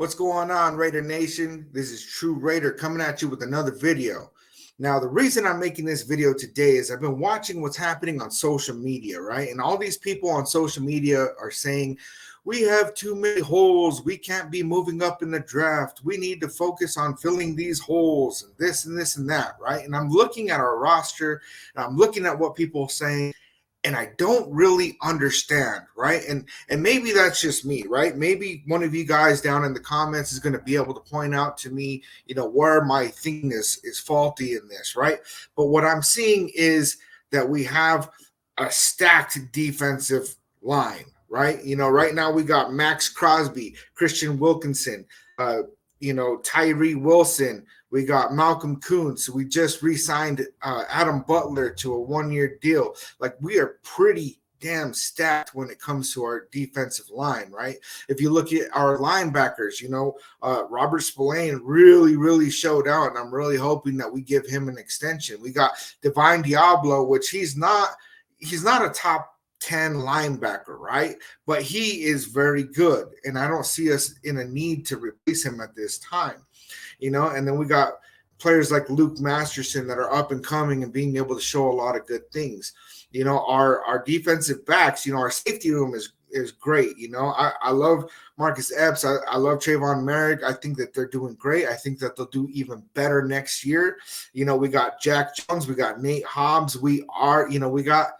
What's going on, Raider Nation? This is True Raider coming at you with another video. Now, the reason I'm making this video today is I've been watching what's happening on social media, right? And all these people on social media are saying, we have too many holes. We can't be moving up in the draft. We need to focus on filling these holes and this and that, right? And I'm looking at our roster and I'm looking at what people are saying, and I don't really understand, right? And maybe that's just me, right? Maybe one of you guys down in the comments is going to be able to point out to me, where my thinking is faulty in this, right? But what I'm seeing is that we have a stacked defensive line, right? Right now we got Max Crosby, Christian Wilkinson, Tyree Wilson. We got Malcolm Kuntz. We just re-signed Adam Butler to a one-year deal. Like, we are pretty damn stacked when it comes to our defensive line, right? If you look at our linebackers, Robert Spillane really showed out, and I'm really hoping that we give him an extension. We got Divine Diablo, which he's not a top 10 linebacker, right? But he is very good, and I don't see us in a need to replace him at this time. And then we got players like Luke Masterson that are up and coming and being able to show a lot of good things. Our defensive backs, our safety room is great. I love Marcus Epps. I love Trayvon Merrick. I think that they're doing great. I think that they'll do even better next year. We got Jack Jones. We got Nate Hobbs. We got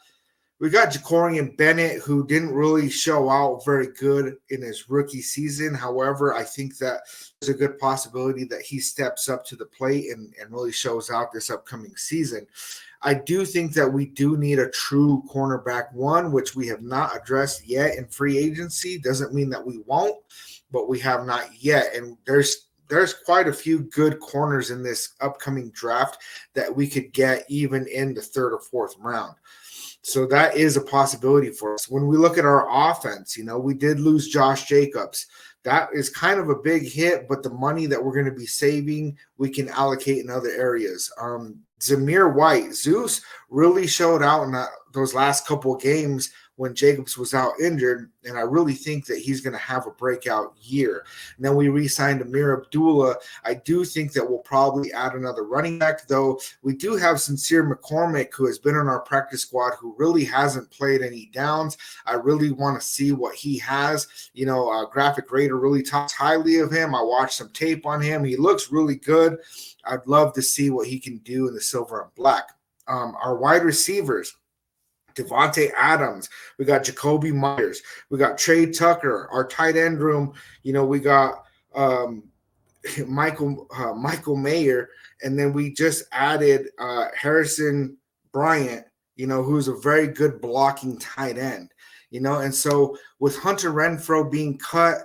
Jacorian Bennett, who didn't really show out very good in his rookie season. However, I think that there's a good possibility that he steps up to the plate and really shows out this upcoming season. I do think that we do need a true cornerback one, which we have not addressed yet in free agency. Doesn't mean that we won't, but we have not yet. And there's quite a few good corners in this upcoming draft that we could get even in the third or fourth round. So that is a possibility for us. When we look at our offense, we did lose Josh Jacobs. That is kind of a big hit, but the money that we're going to be saving, we can allocate in other areas. Zamir White, Zeus really showed out in those last couple of games when Jacobs was out injured, and I really think that he's going to have a breakout year. And then we re-signed Amir Abdullah. I do think that we'll probably add another running back, though. We do have Sincere McCormick, who has been on our practice squad, who really hasn't played any downs. I really want to see what he has. Graphic Raider really talks highly of him. I watched some tape on him. He looks really good. I'd love to see what he can do in the silver and black. Our wide receivers, Devontae Adams, we got Jacoby Myers, we got Trey Tucker. Our tight end room, we got Michael Mayer, and then we just added Harrison Bryant, who's a very good blocking tight end, and so with Hunter Renfrow being cut,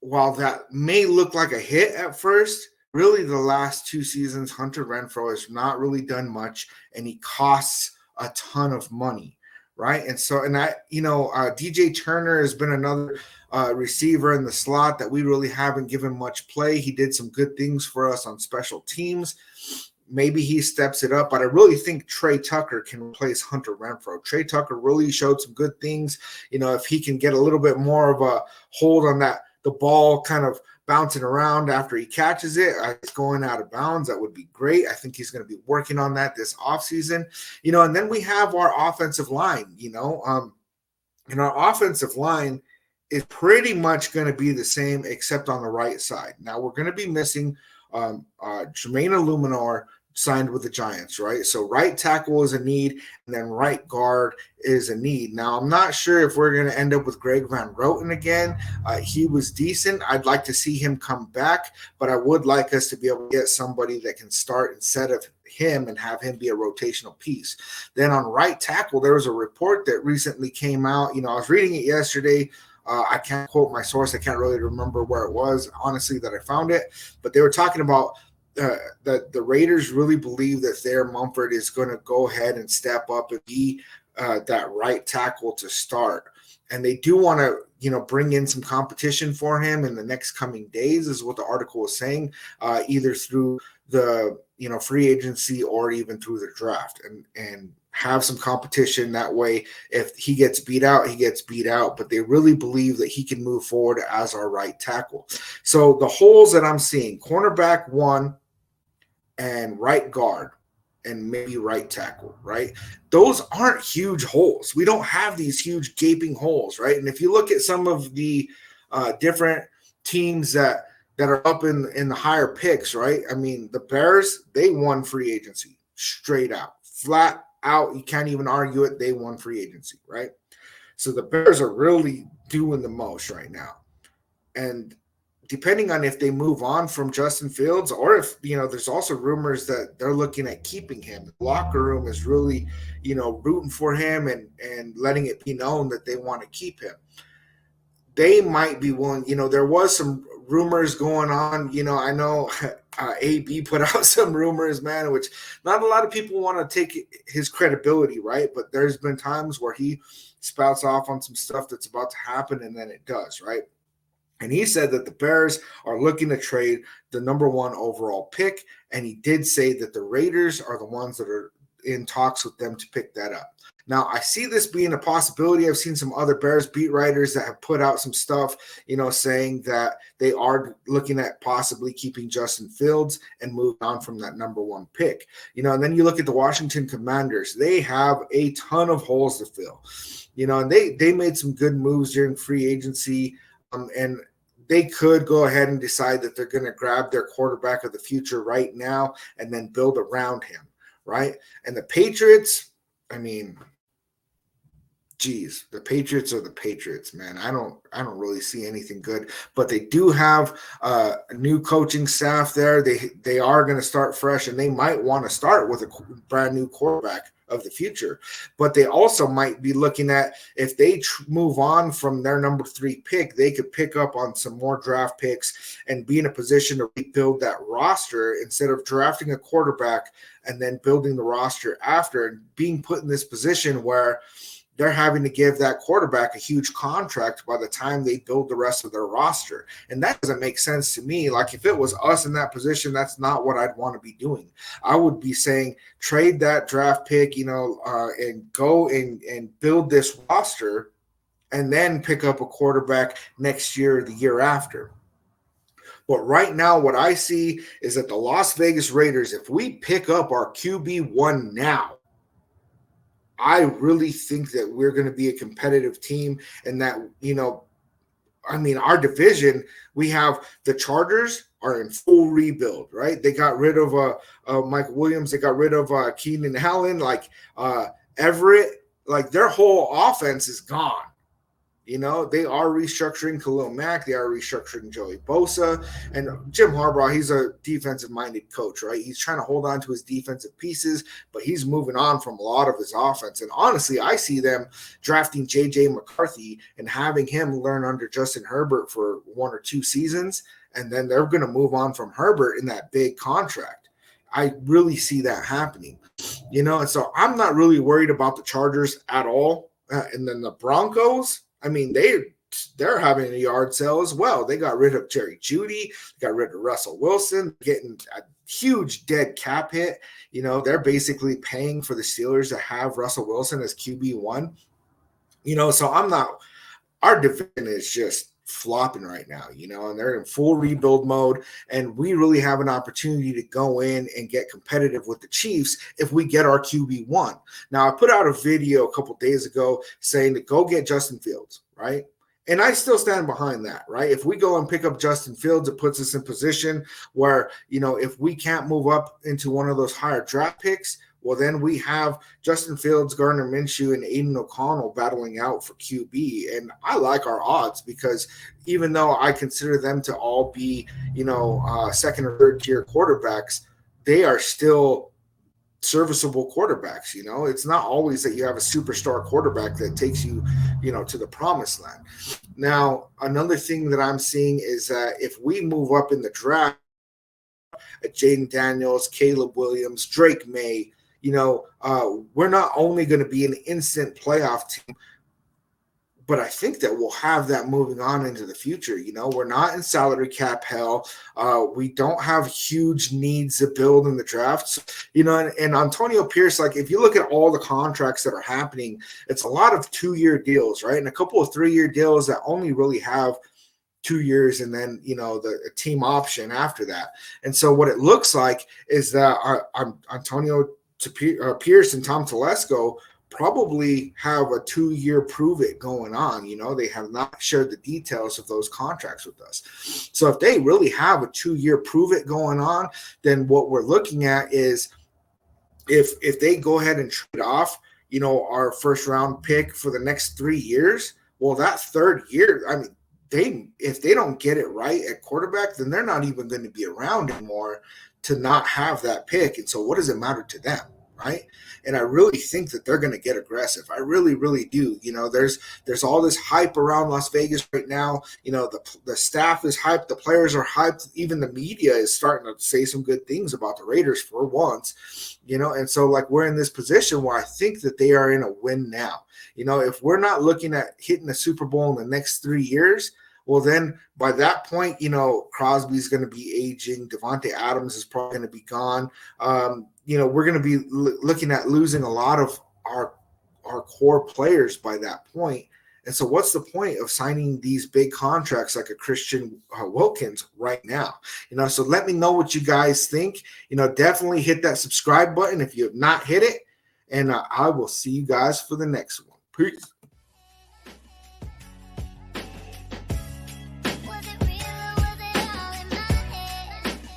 while that may look like a hit at first, really the last 2 seasons, Hunter Renfrow has not really done much, and he costs a ton of money, right? And so, DJ Turner has been another receiver in the slot that we really haven't given much play. He did some good things for us on special teams. Maybe he steps it up, but I really think Trey Tucker can replace Hunter Renfrow. Trey Tucker really showed some good things. If he can get a little bit more of a hold on the ball kind of bouncing around after he catches it, it's going out of bounds, that would be great. I think he's going to be working on that this offseason. And then we have our offensive line, and our offensive line is pretty much going to be the same except on the right side. Now we're going to be missing Jermaine Illuminor, signed with the Giants, right? So right tackle is a need, and then right guard is a need. Now, I'm not sure if we're going to end up with Greg Van Roten again. He was decent. I'd like to see him come back, but I would like us to be able to get somebody that can start instead of him and have him be a rotational piece. Then on right tackle, there was a report that recently came out. I was reading it yesterday. I can't quote my source. I can't really remember where it was, honestly, that I found it, but they were talking about that the Raiders really believe that Thayer Mumford is going to go ahead and step up and be that right tackle to start. And they do want to, bring in some competition for him in the next coming days, is what the article was saying, either through the, free agency or even through the draft. And have some competition. That way, if he gets beat out, he gets beat out. But they really believe that he can move forward as our right tackle. So the holes that I'm seeing, cornerback 1 and right guard and maybe right tackle, right? Those aren't huge holes. We don't have these huge gaping holes, right? And if you look at some of the different teams that are up in the higher picks, right? I mean, the Bears, they won free agency straight out, flat out. You can't even argue it. They won free agency, right? So the Bears are really doing the most right now. And depending on if they move on from Justin Fields, or if, there's also rumors that they're looking at keeping him. The locker room is really, rooting for him and letting it be known that they want to keep him. They might be willing, there was some rumors going on, I know AB put out some rumors, man, which not a lot of people want to take his credibility, right? But there's been times where he spouts off on some stuff that's about to happen, and then it does, right? And he said that the Bears are looking to trade the number 1 overall pick. And he did say that the Raiders are the ones that are in talks with them to pick that up. Now, I see this being a possibility. I've seen some other Bears beat writers that have put out some stuff, saying that they are looking at possibly keeping Justin Fields and move on from that number 1 pick. And then you look at the Washington Commanders. They have a ton of holes to fill. And they made some good moves during free agency. And they could go ahead and decide that they're going to grab their quarterback of the future right now and then build around him, right? And the Patriots, I mean, geez, the Patriots are the Patriots, man. I don't really see anything good, but they do have a new coaching staff there. They are going to start fresh, and they might want to start with a brand new quarterback of the future. But they also might be looking at, if they move on from their number 3 pick, they could pick up on some more draft picks and be in a position to rebuild that roster instead of drafting a quarterback and then building the roster after, and being put in this position where they're having to give that quarterback a huge contract by the time they build the rest of their roster. And that doesn't make sense to me. Like, if it was us in that position, that's not what I'd want to be doing. I would be saying, trade that draft pick, and go and build this roster, and then pick up a quarterback next year or the year after. But right now, what I see is that the Las Vegas Raiders, if we pick up our QB1 now, I really think that we're going to be a competitive team, and that, our division, we have the Chargers are in full rebuild, right? They got rid of Mike Williams. They got rid of Keenan Allen, Everett, their whole offense is gone. They are restructuring Khalil Mack. They are restructuring Joey Bosa. And Jim Harbaugh, he's a defensive-minded coach, right? He's trying to hold on to his defensive pieces, but he's moving on from a lot of his offense. And honestly, I see them drafting J.J. McCarthy and having him learn under Justin Herbert for 1 or 2 seasons, and then they're going to move on from Herbert in that big contract. I really see that happening, and so I'm not really worried about the Chargers at all. And then the Broncos, they're having a yard sale as well. They got rid of Jerry Jeudy, got rid of Russell Wilson, getting a huge dead cap hit. They're basically paying for the Steelers to have Russell Wilson as QB1. So our division is just flopping right now, and they're in full rebuild mode, and we really have an opportunity to go in and get competitive with the Chiefs if we get our QB1. Now, I put out a video a couple days ago saying to go get Justin Fields, right? And I still stand behind that, right? If we go and pick up Justin Fields, it puts us in position where, if we can't move up into one of those higher draft picks, well, then we have Justin Fields, Gardner Minshew, and Aiden O'Connell battling out for QB. And I like our odds, because even though I consider them to all be, second or third tier quarterbacks, they are still serviceable quarterbacks. It's not always that you have a superstar quarterback that takes you, to the promised land. Now, another thing that I'm seeing is that if we move up in the draft, Jaden Daniels, Caleb Williams, Drake May, we're not only going to be an instant playoff team, But I think that we'll have that moving on into the future. You know, we're not in salary cap hell. We don't have huge needs to build in the drafts. You know, and Antonio Pierce, like if you look at all the contracts that are happening, it's a lot of 2-year deals, right? And a couple of 3-year deals that only really have 2 years and then, you know, the team option after that. And so what it looks like is that Antonio Pierce and Tom Telesco probably have a 2-year prove it going on. You know, they have not shared the details of those contracts with us. So if they really have a 2-year prove it going on, then what we're looking at is if they go ahead and trade off, you know, our first round pick for the next 3 years, well, that third year, I mean, if they don't get it right at quarterback, then they're not even going to be around anymore to not have that pick. And so what does it matter to them, right? And I really think that they're going to get aggressive. I really, really do. You know, there's all this hype around Las Vegas right now. You know, the staff is hyped, the players are hyped, even the media is starting to say some good things about the Raiders for once. You know, and so like we're in this position where I think that they are in a win now. You know, if we're not looking at hitting the Super Bowl in the next 3 years, well, then by that point, you know, Crosby's going to be aging. Devontae Adams is probably going to be gone. You know, we're going to be looking at losing a lot of our core players by that point. And so what's the point of signing these big contracts like a Christian Wilkins right now? You know, so let me know what you guys think. You know, definitely hit that subscribe button if you have not hit it. And I will see you guys for the next one. Peace.